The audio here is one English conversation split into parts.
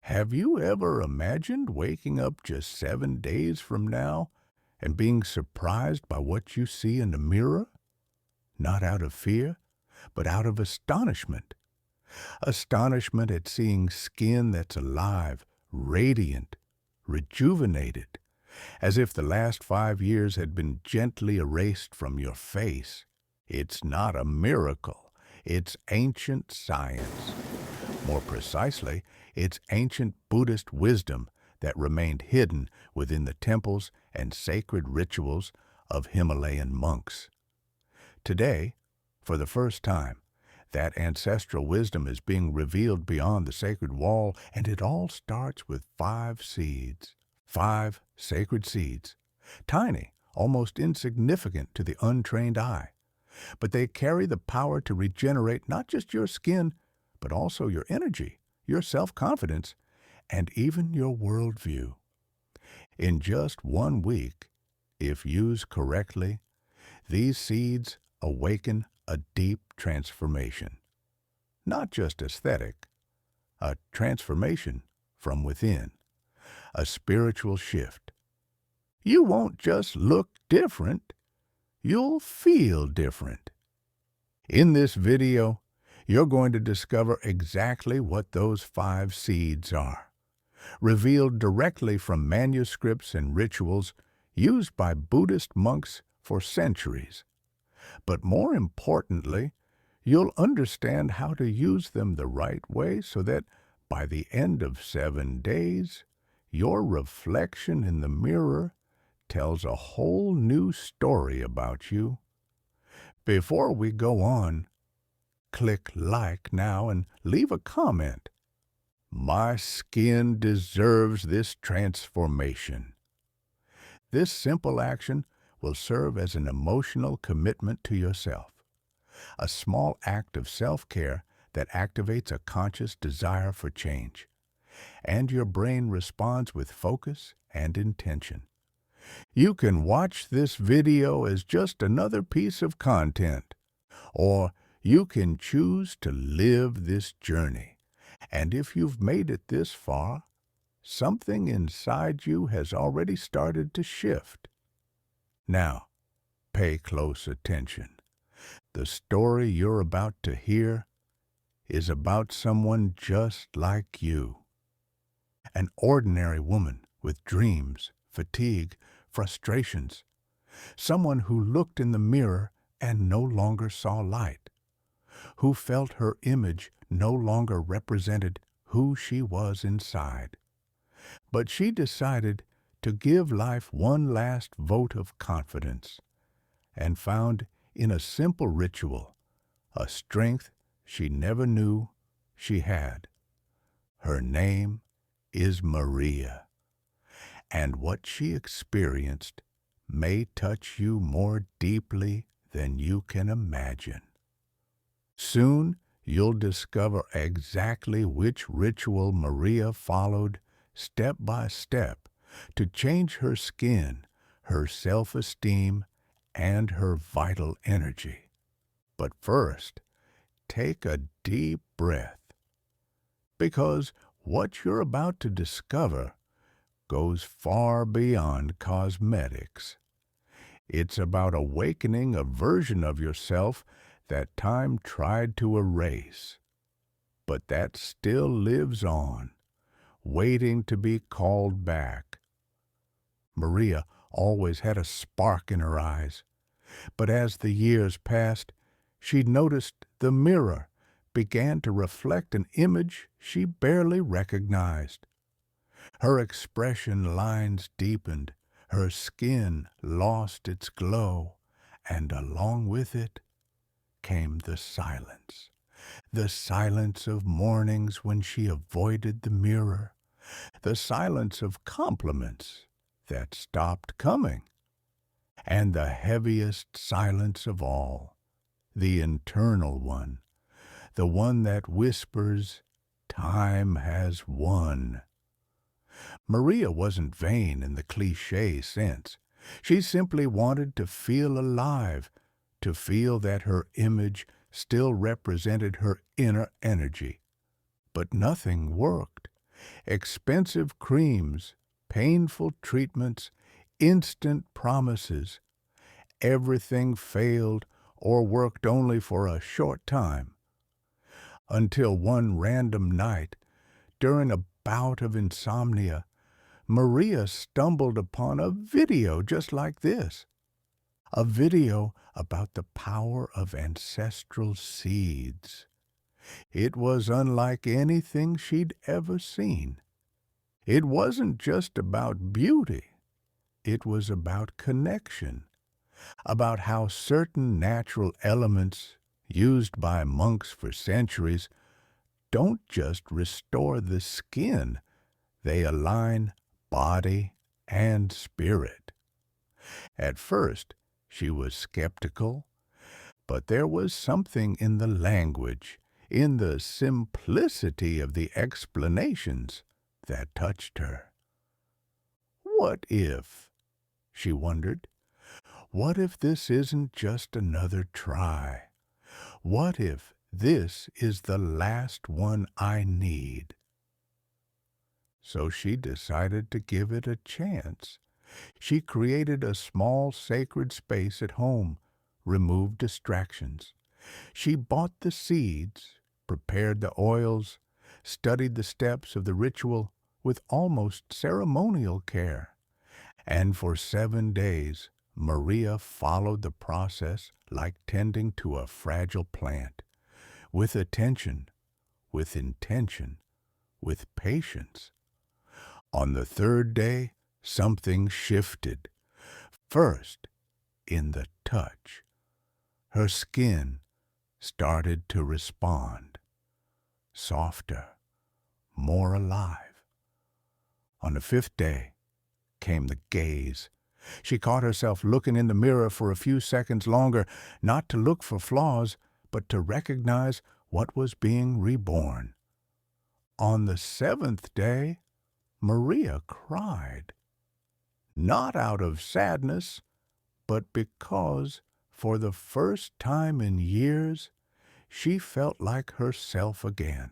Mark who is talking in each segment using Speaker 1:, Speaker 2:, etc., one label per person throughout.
Speaker 1: Have you ever imagined waking up just 7 days from now and being surprised by what you see in the mirror? Not out of fear, but out of astonishment. Astonishment at seeing skin that's alive, radiant, rejuvenated, as if the last 5 years had been gently erased from your face. It's not a miracle. It's ancient science. More precisely, it's ancient Buddhist wisdom that remained hidden within the temples and sacred rituals of Himalayan monks. Today, for the first time, that ancestral wisdom is being revealed beyond the sacred wall, and it all starts with 5 seeds. 5 sacred seeds. Tiny, almost insignificant to the untrained eye. But they carry the power to regenerate not just your skin, but also your energy, your self-confidence, and even your worldview. In just 1 week, if used correctly, these seeds awaken a deep transformation. Not just aesthetic, a transformation from within, a spiritual shift. You won't just look different, you'll feel different. In this video, you're going to discover exactly what those 5 seeds are, revealed directly from manuscripts and rituals used by Buddhist monks for centuries. But more importantly, you'll understand how to use them the right way so that by the end of 7 days, your reflection in the mirror tells a whole new story about you. Before we go on, click like now and leave a comment. My skin deserves this transformation. This simple action will serve as an emotional commitment to yourself, a small act of self-care that activates a conscious desire for change, and your brain responds with focus and intention. You can watch this video as just another piece of content, or you can choose to live this journey. And if you've made it this far, something inside you has already started to shift. Now, pay close attention. The story you're about to hear is about someone just like you. An ordinary woman with dreams, fatigue, frustrations. Someone who looked in the mirror and no longer saw light. Who felt her image no longer represented who she was inside. But she decided to give life one last vote of confidence, and found in a simple ritual a strength she never knew she had. Her name is Maria, and what she experienced may touch you more deeply than you can imagine. Soon you'll discover exactly which ritual Maria followed step by step to change her skin, her self-esteem, and her vital energy. But first, take a deep breath, because what you're about to discover goes far beyond cosmetics. It's about awakening a version of yourself that time tried to erase, but that still lives on, waiting to be called back. Maria always had a spark in her eyes, but as the years passed, she noticed the mirror began to reflect an image she barely recognized. Her expression lines deepened, her skin lost its glow, and along with it came the silence of mornings when she avoided the mirror, the silence of compliments that stopped coming, and the heaviest silence of all, the internal one, the one that whispers, "Time has won." Maria wasn't vain in the cliché sense. She simply wanted to feel alive, to feel that her image still represented her inner energy. But nothing worked. Expensive creams, painful treatments, instant promises. Everything failed or worked only for a short time, until one random night, during a bout of insomnia, Maria stumbled upon a video just like this. A video about the power of ancestral seeds. It was unlike anything she'd ever seen. It wasn't just about beauty. It was about connection, about how certain natural elements used by monks for centuries don't just restore the skin, they align body and spirit. At first, she was skeptical, but there was something in the language, in the simplicity of the explanations, that touched her. What if, she wondered, what if this isn't just another try? What if this is the last one I need? So she decided to give it a chance. She created a small sacred space at home, removed distractions. She bought the seeds, prepared the oils, studied the steps of the ritual with almost ceremonial care. And for 7 days, Maria followed the process like tending to a fragile plant, with attention, with intention, with patience. On the 3rd day, something shifted. First, in the touch. Her skin started to respond, softer, more alive. On the 5th day came the gaze. She caught herself looking in the mirror for a few seconds longer, not to look for flaws, but to recognize what was being reborn. On the 7th day, Maria cried, not out of sadness, but because, for the first time in years, she felt like herself again.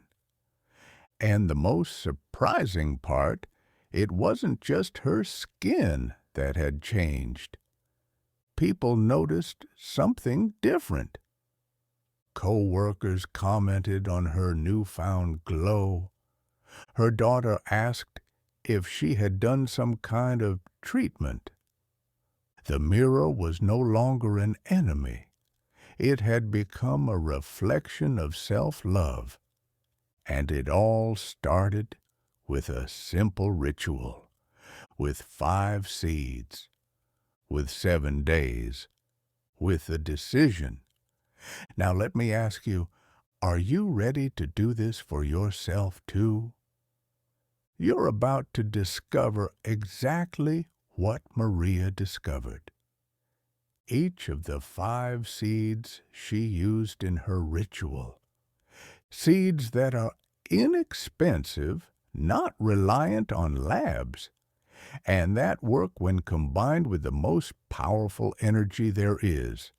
Speaker 1: And the most surprising part, it wasn't just her skin that had changed. People noticed something different. Co-workers commented on her newfound glow. Her daughter asked if she had done some kind of treatment. The mirror was no longer an enemy. It had become a reflection of self-love. And it all started with a simple ritual, with 5 seeds, with 7 days, with a decision. Now let me ask you, are you ready to do this for yourself too? You're about to discover exactly what Maria discovered. Each of the 5 seeds she used in her ritual. Seeds that are inexpensive, not reliant on labs, and that work when combined with the most powerful energy there is,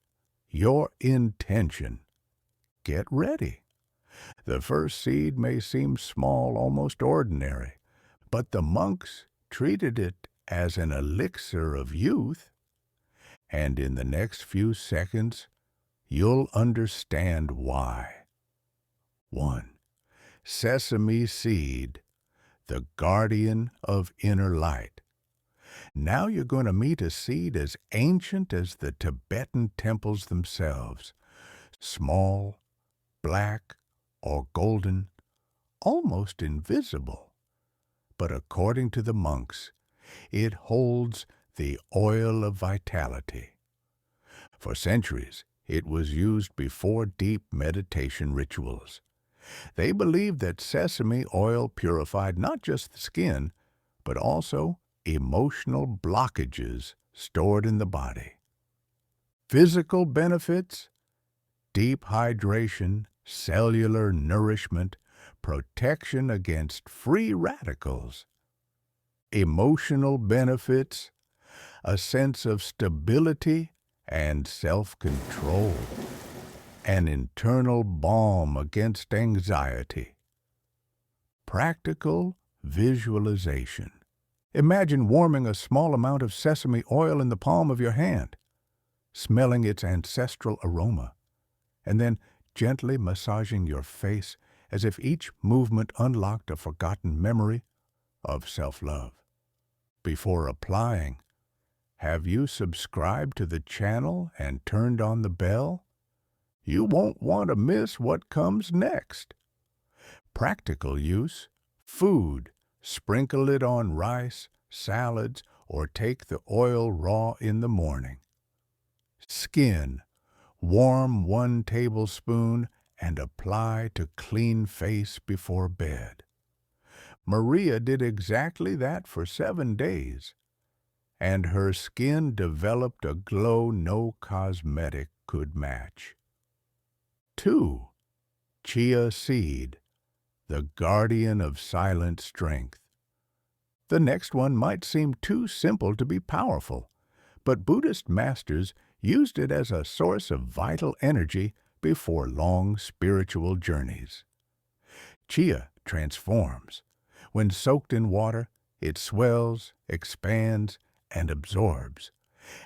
Speaker 1: your intention. Get ready. The first seed may seem small, almost ordinary, but the monks treated it as an elixir of youth, and in the next few seconds, you'll understand why. 1. Sesame seed, the guardian of inner light. Now you're going to meet a seed as ancient as the Tibetan temples themselves. Small, black, or golden, almost invisible. But according to the monks, it holds the oil of vitality. For centuries, it was used before deep meditation rituals. They believed that sesame oil purified not just the skin, but also emotional blockages stored in the body. Physical benefits: deep hydration, cellular nourishment, protection against free radicals. Emotional benefits: a sense of stability and self-control. An internal balm against anxiety. Practical visualization. Imagine warming a small amount of sesame oil in the palm of your hand, smelling its ancestral aroma, and then gently massaging your face as if each movement unlocked a forgotten memory of self-love. Before applying, have you subscribed to the channel and turned on the bell? You won't want to miss what comes next. Practical use: food. Sprinkle it on rice, salads, or take the oil raw in the morning. Skin. Warm 1 tablespoon and apply to clean face before bed. Maria did exactly that for 7 days, and her skin developed a glow no cosmetic could match. 2. Chia seed, the guardian of silent strength. The next one might seem too simple to be powerful, but Buddhist masters used it as a source of vital energy before long spiritual journeys. Chia transforms. When soaked in water, it swells, expands, and absorbs.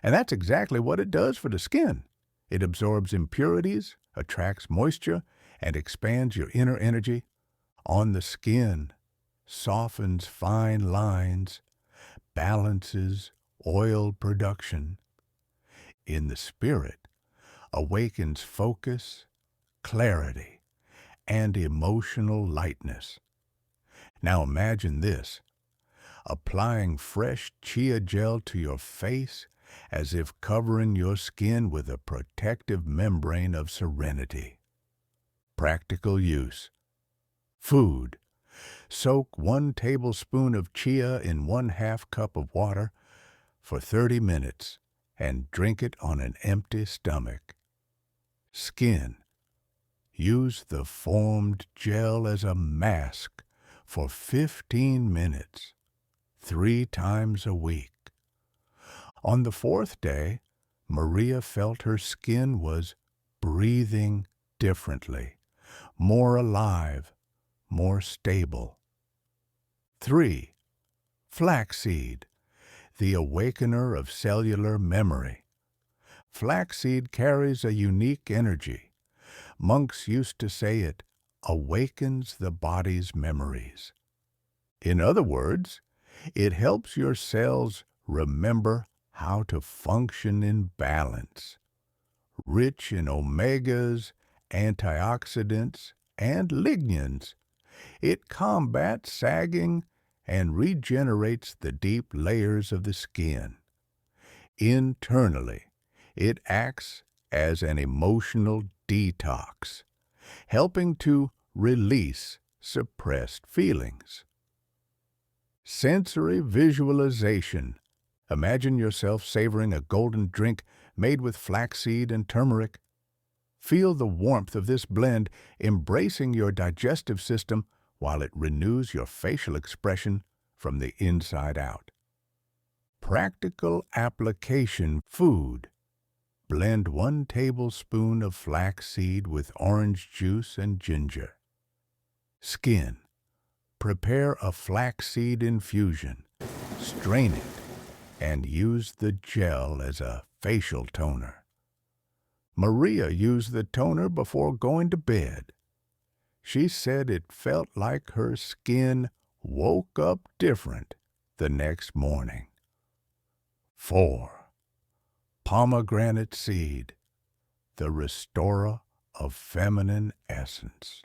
Speaker 1: And that's exactly what it does for the skin. It absorbs impurities, attracts moisture, and expands your inner energy. On the skin, softens fine lines, balances oil production. In the spirit, awakens focus, clarity, and emotional lightness. Now imagine this: applying fresh chia gel to your face as if covering your skin with a protective membrane of serenity. Practical use: food. Soak 1 tablespoon of chia in 1/2 cup of water for 30 minutes and drink it on an empty stomach. Skin. Use the formed gel as a mask for 15 minutes, 3 times a week. On the 4th day, Maria felt her skin was breathing differently, more alive, more stable. 3. Flaxseed, the awakener of cellular memory. Flaxseed carries a unique energy. Monks used to say it awakens the body's memories. In other words, it helps your cells remember how to function in balance. Rich in omegas, antioxidants, and lignans, it combats sagging and regenerates the deep layers of the skin. Internally, it acts as an emotional detox, helping to release suppressed feelings. Sensory visualization. Imagine yourself savoring a golden drink made with flaxseed and turmeric. Feel the warmth of this blend embracing your digestive system while it renews your facial expression from the inside out. Practical application: food. Blend 1 tablespoon of flaxseed with orange juice and ginger. Skin. Prepare a flaxseed infusion. Strain it and use the gel as a facial toner. Maria used the toner before going to bed. She said it felt like her skin woke up different the next morning. 4. Pomegranate seed, the restorer of feminine essence.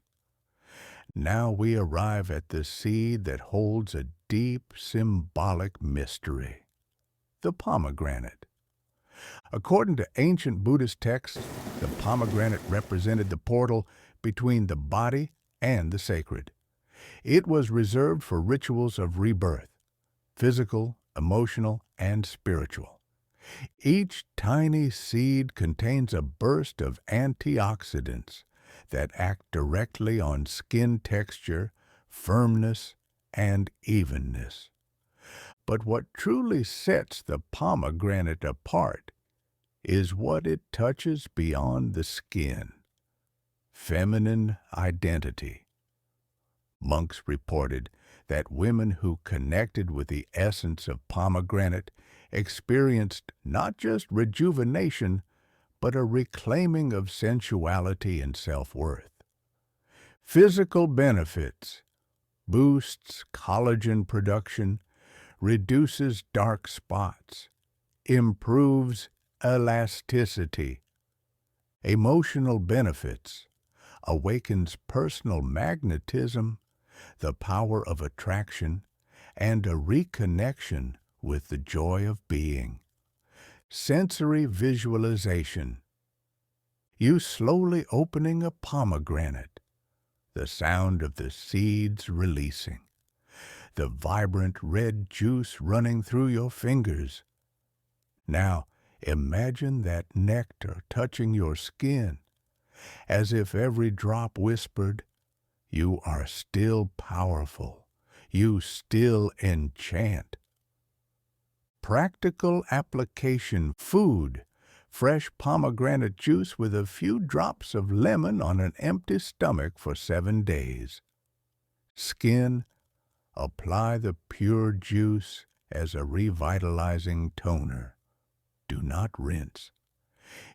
Speaker 1: Now we arrive at the seed that holds a deep symbolic mystery: the pomegranate. According to ancient Buddhist texts, the pomegranate represented the portal between the body and the sacred. It was reserved for rituals of rebirth, physical, emotional, and spiritual. Each tiny seed contains a burst of antioxidants that act directly on skin texture, firmness, and evenness. But what truly sets the pomegranate apart is what it touches beyond the skin: feminine identity. Monks reported that women who connected with the essence of pomegranate experienced not just rejuvenation, but a reclaiming of sensuality and self-worth. Physical benefits: boosts collagen production, reduces dark spots, improves elasticity. Emotional benefits: awakens personal magnetism, the power of attraction, and a reconnection with the joy of being. Sensory visualization: you slowly opening a pomegranate, the sound of the seeds releasing, the vibrant red juice running through your fingers. Now, imagine that nectar touching your skin, as if every drop whispered, "You are still powerful. You still enchant." Practical application: food: fresh pomegranate juice with a few drops of lemon on an empty stomach for 7 days. Skin: apply the pure juice as a revitalizing toner. Do not rinse.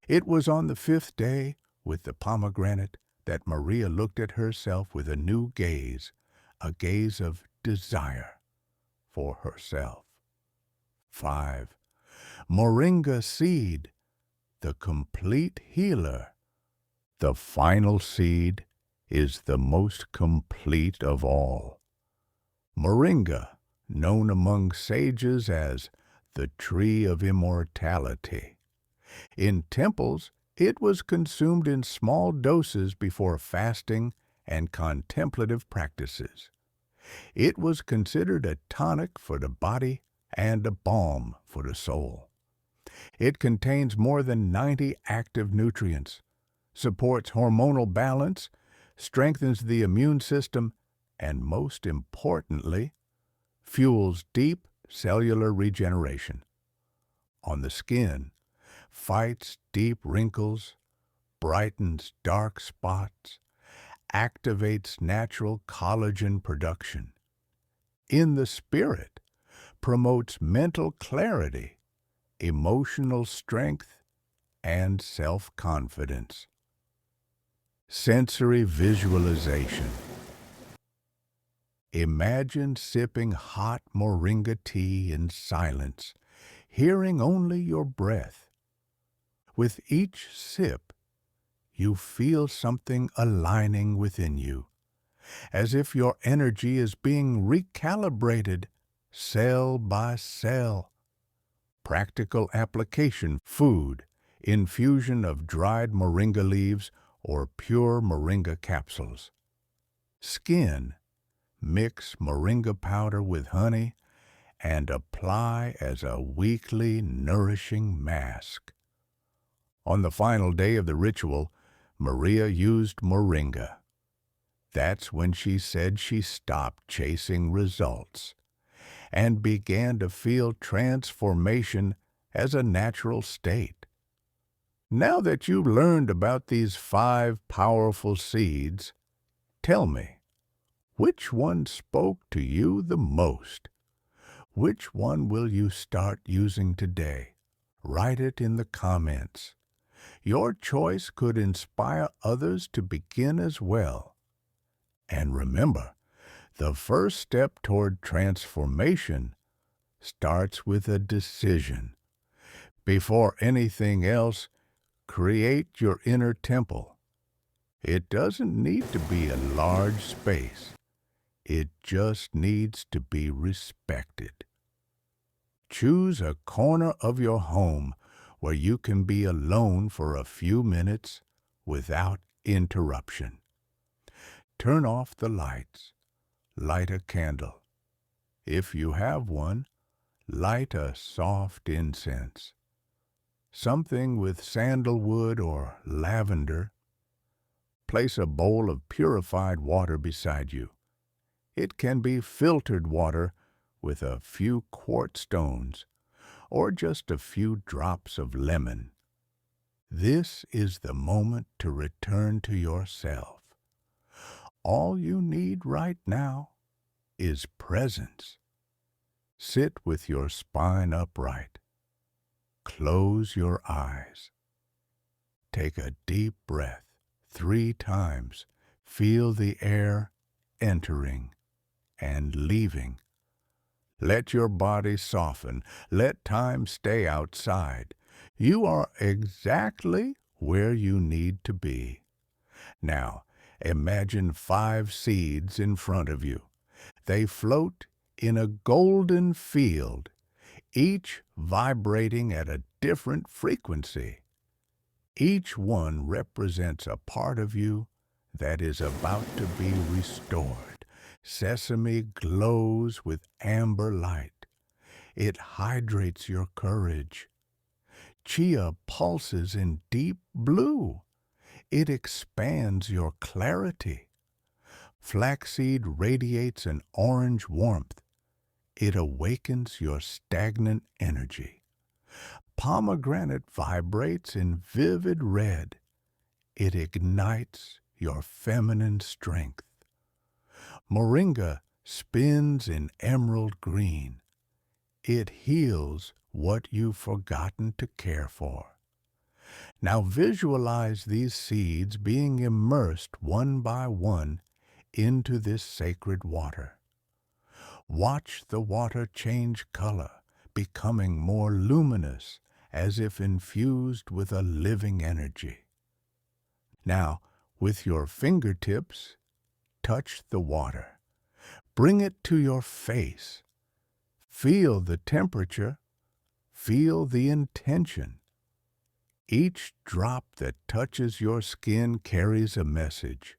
Speaker 1: It was on the 5th day, with the pomegranate, that Maria looked at herself with a new gaze, a gaze of desire for herself. 5. Moringa seed, the complete healer. The final seed is the most complete of all. Moringa, known among sages as the tree of immortality. In temples, it was consumed in small doses before fasting and contemplative practices. It was considered a tonic for the body and a balm for the soul. It contains more than 90 active nutrients, supports hormonal balance, strengthens the immune system, and most importantly, fuels deep cellular regeneration. On the skin, fights deep wrinkles, brightens dark spots, activates natural collagen production. In the spirit, promotes mental clarity, emotional strength, and self-confidence. Sensory visualization: imagine sipping hot moringa tea in silence, hearing only your breath. With each sip, you feel something aligning within you, as if your energy is being recalibrated cell by cell. Practical application: food: infusion of dried moringa leaves or pure moringa capsules. Skin: mix moringa powder with honey and apply as a weekly nourishing mask. On the final day of the ritual, Maria used moringa. That's when she said she stopped chasing results and began to feel transformation as a natural state. Now that you've learned about these 5 powerful seeds, tell me, which one spoke to you the most? Which one will you start using today? Write it in the comments. Your choice could inspire others to begin as well. And remember, the first step toward transformation starts with a decision. Before anything else, create your inner temple. It doesn't need to be a large space. It just needs to be respected. Choose a corner of your home where you can be alone for a few minutes without interruption. Turn off the lights. Light a candle. If you have one, light a soft incense. Something with sandalwood or lavender. Place a bowl of purified water beside you. It can be filtered water with a few quartz stones or just a few drops of lemon. This is the moment to return to yourself. All you need right now is presence. Sit with your spine upright. Close your eyes. Take a deep breath 3 times. Feel the air entering and leaving. Let your body soften. Let time stay outside. You are exactly where you need to be. Now, imagine 5 seeds in front of you. They float in a golden field, each vibrating at a different frequency. Each one represents a part of you that is about to be restored. Sesame glows with amber light. It hydrates your courage. Chia pulses in deep blue. It expands your clarity. Flaxseed radiates an orange warmth. It awakens your stagnant energy. Pomegranate vibrates in vivid red. It ignites your feminine strength. Moringa spins in emerald green. It heals what you've forgotten to care for. Now visualize these seeds being immersed one by one into this sacred water. Watch the water change color, becoming more luminous, as if infused with a living energy. Now, with your fingertips, touch the water. Bring it to your face. Feel the temperature. Feel the intention. Each drop that touches your skin carries a message.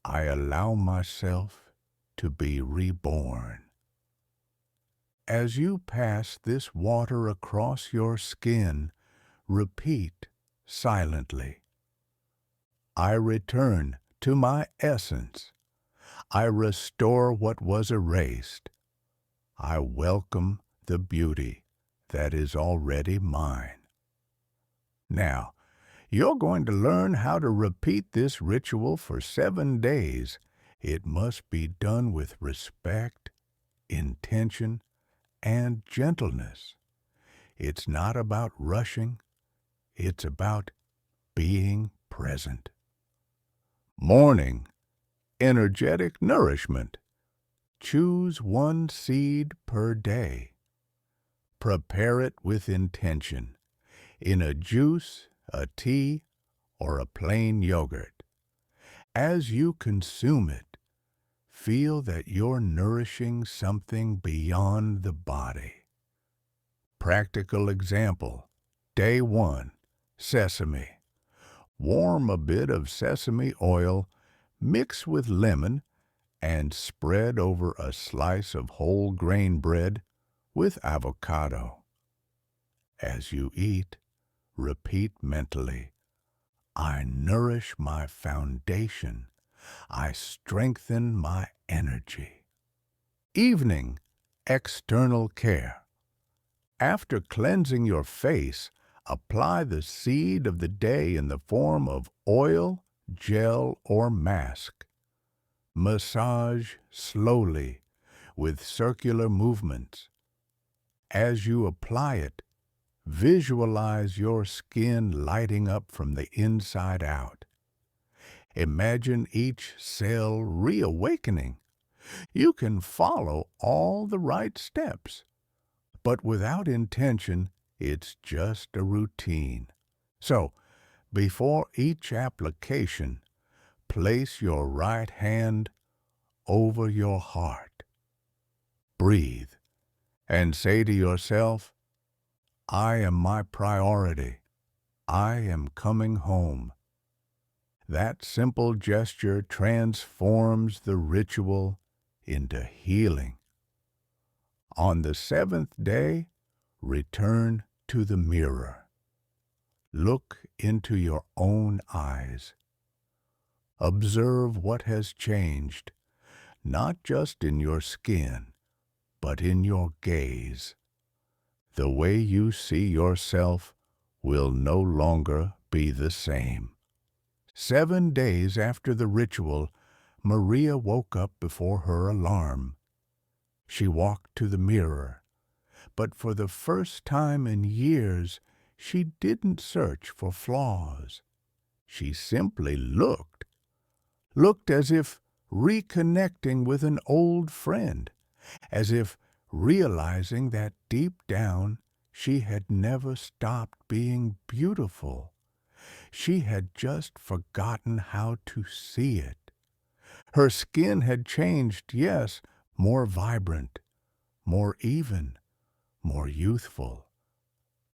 Speaker 1: I allow myself to be reborn. As you pass this water across your skin, repeat silently. I return to my essence. I restore what was erased. I welcome the beauty that is already mine. Now, you're going to learn how to repeat this ritual for 7 days. It must be done with respect, intention, and gentleness. It's not about rushing. It's about being present. Morning, energetic nourishment. Choose 1 seed per day. Prepare it with intention, in a juice, a tea, or a plain yogurt. As you consume it, feel that you're nourishing something beyond the body. Practical example. Day 1, sesame. Warm a bit of sesame oil, mix with lemon, and spread over a slice of whole grain bread with avocado. As you eat, repeat mentally, I nourish my foundation. I strengthen my energy. Evening, external care. After cleansing your face, apply the seed of the day in the form of oil, gel, or mask. Massage slowly with circular movements. As you apply it, visualize your skin lighting up from the inside out. Imagine each cell reawakening. You can follow all the right steps, but without intention, it's just a routine. So, before each application, place your right hand over your heart. Breathe and say to yourself, I am my priority. I am coming home. That simple gesture transforms the ritual into healing. On the 7th day, return to the mirror. Look into your own eyes. Observe what has changed, not just in your skin, but in your gaze. The way you see yourself will no longer be the same. 7 days after the ritual, Maria woke up before her alarm. She walked to the mirror, but for the first time in years, she didn't search for flaws. She simply looked as if reconnecting with an old friend, as if realizing that deep down she had never stopped being beautiful. She had just forgotten how to see it. Her skin had changed, yes, more vibrant, more even, more youthful.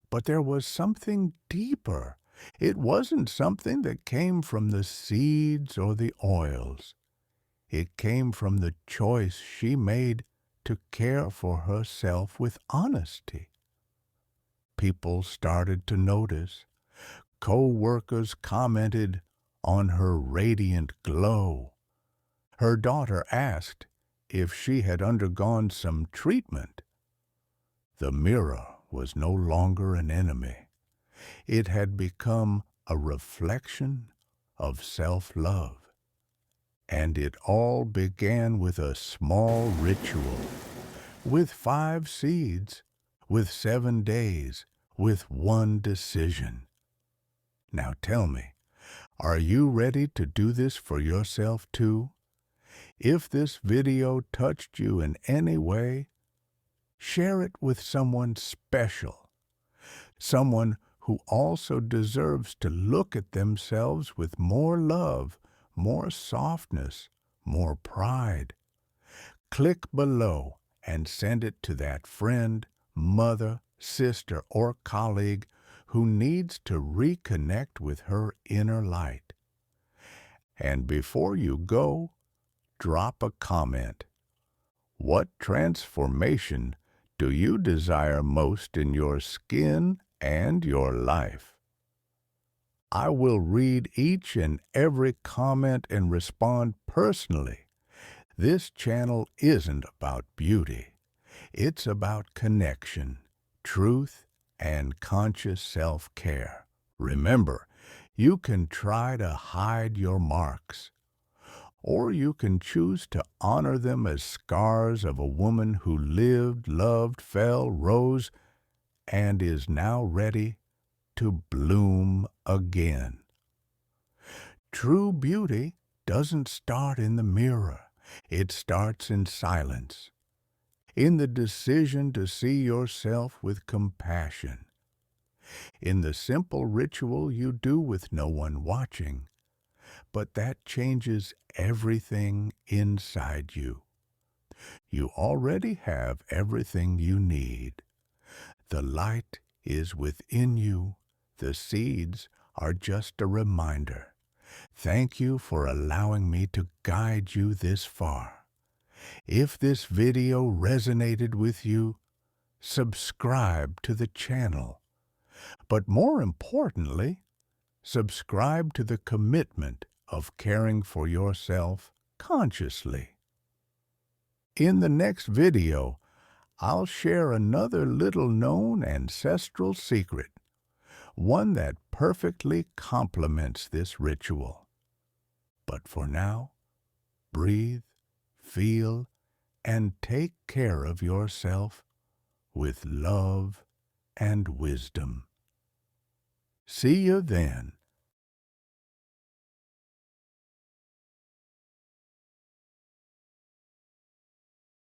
Speaker 1: But there was something deeper. It wasn't something that came from the seeds or the oils. It came from the choice she made to care for herself with honesty. People started to notice. Co-workers commented on her radiant glow. Her daughter asked if she had undergone some treatment. The mirror was no longer an enemy. It had become a reflection of self-love. And it all began with a small ritual, with 5 seeds, with 7 days, with one decision. Now tell me, are you ready to do this for yourself too? If this video touched you in any way, share it with someone special, someone who also deserves to look at themselves with more love, more softness, more pride. Click below and send it to that friend, mother, sister, or colleague who needs to reconnect with her inner light. And before you go, drop a comment. What transformation do you desire most in your skin and your life? I will read each and every comment and respond personally. This channel isn't about beauty. It's about connection, truth, and conscious self-care. Remember, you can try to hide your marks, or you can choose to honor them as scars of a woman who lived, loved, fell, rose, and is now ready to bloom again. True beauty doesn't start in the mirror. It starts in silence, in the decision to see yourself with compassion, in the simple ritual you do with no one watching, but that changes everything inside you. You already have everything you need. The light is within you. The seeds are just a reminder. Thank you for allowing me to guide you this far. If this video resonated with you, subscribe to the channel. But more importantly, subscribe to the commitment of caring for yourself consciously. In the next video, I'll share another little-known ancestral secret, one that perfectly complements this ritual. But for now, breathe, feel, and take care of yourself with love and wisdom. See you then.